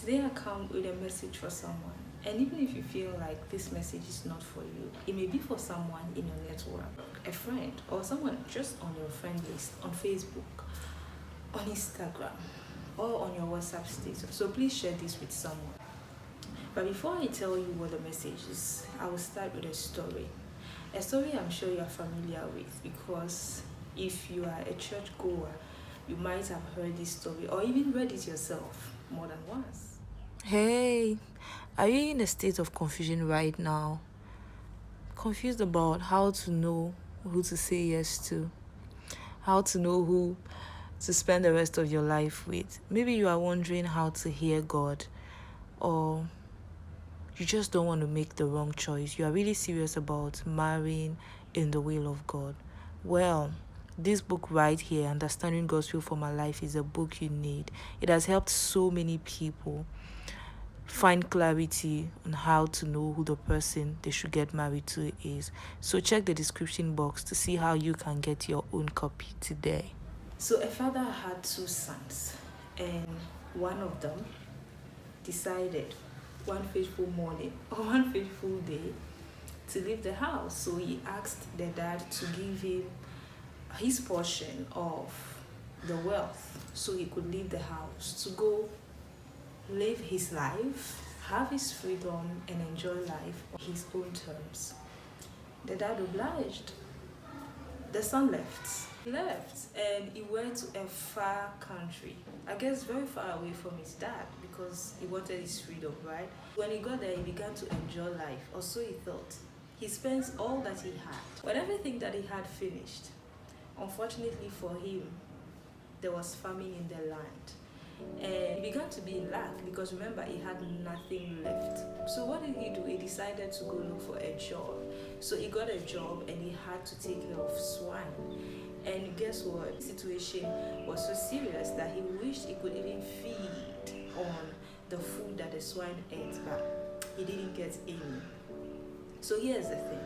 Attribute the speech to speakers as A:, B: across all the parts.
A: Today I come with a message for someone. And even if you feel like this message is not for you, it may be for someone in your network, a friend, or someone just on your friend list on Facebook, on Instagram, or on your WhatsApp status. So please share this with someone. But before I tell you what the message is, I will start with a story. A story I'm sure you are familiar with because if you are a church goer, you might have heard this story or even read it yourself more than once.
B: Hey, are you in a state of confusion right now? Confused about how to know who to say yes to, how to know who to spend the rest of your life with? Maybe you are wondering how to hear God, or you just don't want to make the wrong choice. You are really serious about marrying in the will of God. Well, this book right here, Understanding God's Will for My Life, is a book you need. It has helped so many people find clarity on how to know who the person they should get married to is. So check the description box to see how you can get your own copy today.
A: So a father had two sons, and one of them decided one fateful morning or one fateful day to leave the house. So he asked the dad to give him his portion of the wealth so he could leave the house to go live his life, have his freedom, and enjoy life on his own terms. The dad obliged. The son left. He left and he went to a far country. I guess very far away from his dad because he wanted his freedom, right? When he got there, he began to enjoy life, or so he thought. He spent all that he had. When everything that he had finished, unfortunately for him, there was famine in the land. And he began to be in lack because remember, he had nothing left. So what did he do? He decided to go look for a job. So he got a job and he had to take care of swine. And guess what? The situation was so serious that he wished he could even feed on the food that the swine ate, but he didn't get any. So here's the thing.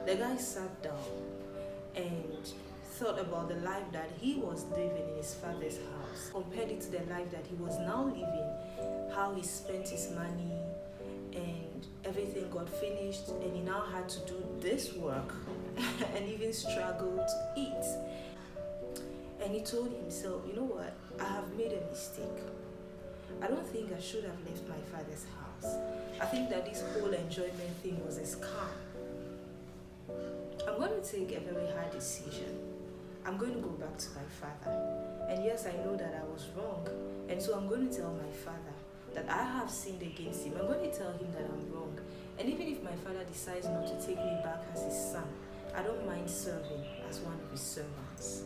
A: The guy sat down and thought about the life that he was living in his father's house, compared it to the life that he was now living, how he spent his money and everything got finished, and he now had to do this work and even struggle to eat. And he told himself, you know what, I have made a mistake. I don't think I should have left my father's house. I think that this whole enjoyment thing was a scam. I'm going to take a very hard decision. I'm going to go back to my father. And yes, I know that I was wrong. And so I'm going to tell my father that I have sinned against him. I'm going to tell him that I'm wrong. And even if my father decides not to take me back as his son, I don't mind serving as one of his servants.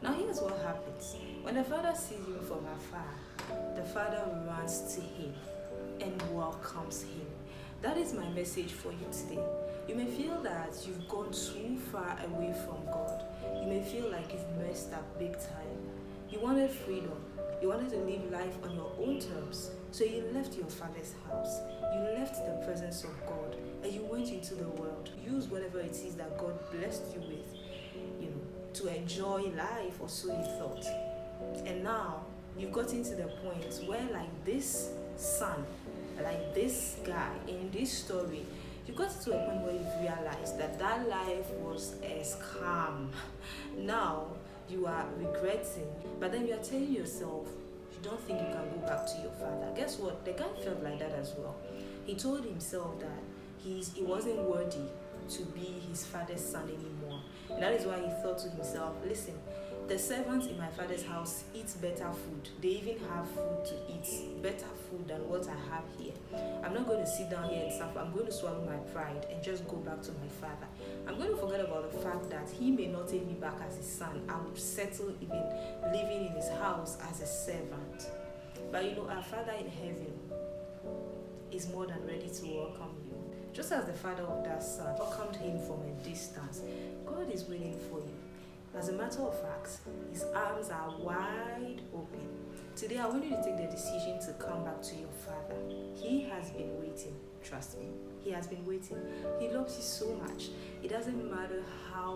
A: Now here's what happens. When the father sees him from afar, the father runs to him and welcomes him. That is my message for you today. You may feel that you've gone too far away from God. You may feel like you've messed up big time. You wanted freedom. You wanted to live life on your own terms. So you left your father's house. You left the presence of God and you went into the world. Use whatever it is that God blessed you with, to enjoy life, or so you thought. And now you've gotten to the point where, like this son, like this guy in this story, you got to a point where you've realized that life was a scam. Now you are regretting, but then you are telling yourself you don't think you can go back to your father. Guess what? The guy felt like that as well. He told himself that he wasn't worthy to be his father's son anymore. And that is why he thought to himself, listen, the servants in my father's house eat better food. They even have food to eat, better food than what I have here. I'm not going to sit down here and suffer. I'm going to swallow my pride and just go back to my father. I'm going to forget about the fact that he may not take me back as his son. I will settle even living in his house as a servant. But our Father in heaven is more than ready to welcome you. Just as the father of that son welcomed him from a distance, God is waiting for you. As a matter of fact, his arms are wide open. Today, I want you to take the decision to come back to your father. He has been waiting. Trust me. He has been waiting. He loves you so much. It doesn't matter how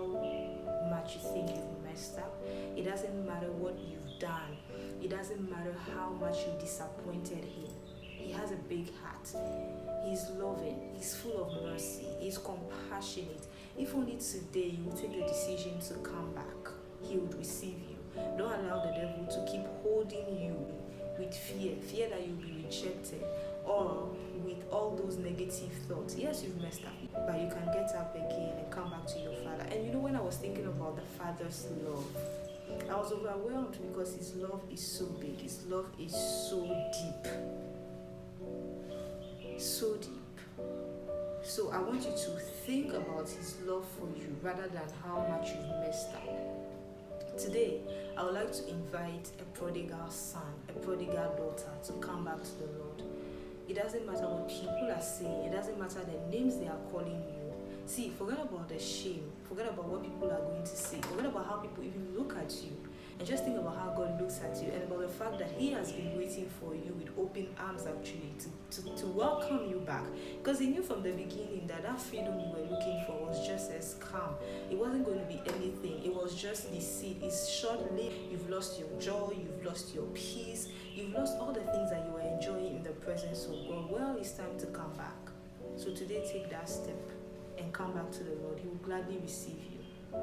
A: much you think you've messed up. It doesn't matter what you've done. It doesn't matter how much you disappointed him. He has a big heart. He's loving. He's full of mercy. He's compassionate. If only today you will take the decision to come back, he would receive you. Don't allow the devil to keep holding you with fear that you'll be rejected, or with all those negative thoughts. Yes, you've messed up, but you can get up again and come back to your father. And you know, when I was thinking about the father's love, I was overwhelmed because his love is so big. His love is so deep. So deep. So I want you to think about his love for you rather than how much you've messed up. Today, I would like to invite a prodigal son, a prodigal daughter to come back to the Lord. It doesn't matter what people are saying. It doesn't matter the names they are calling you. See, forget about the shame. Forget about what people are going to say. Forget about how people even look at you. And just think about how God looks at you, and about the fact that he has been waiting for you with open arms, actually, to welcome you back. Because he knew from the beginning that freedom you were looking for was just a scam. It wasn't going to be anything. It was just deceit. It's short-lived. You've lost your joy. You've lost your peace. You've lost all the things that you were enjoying in the presence of God. Well, it's time to come back. So today, take that step and come back to the Lord. He will gladly receive you.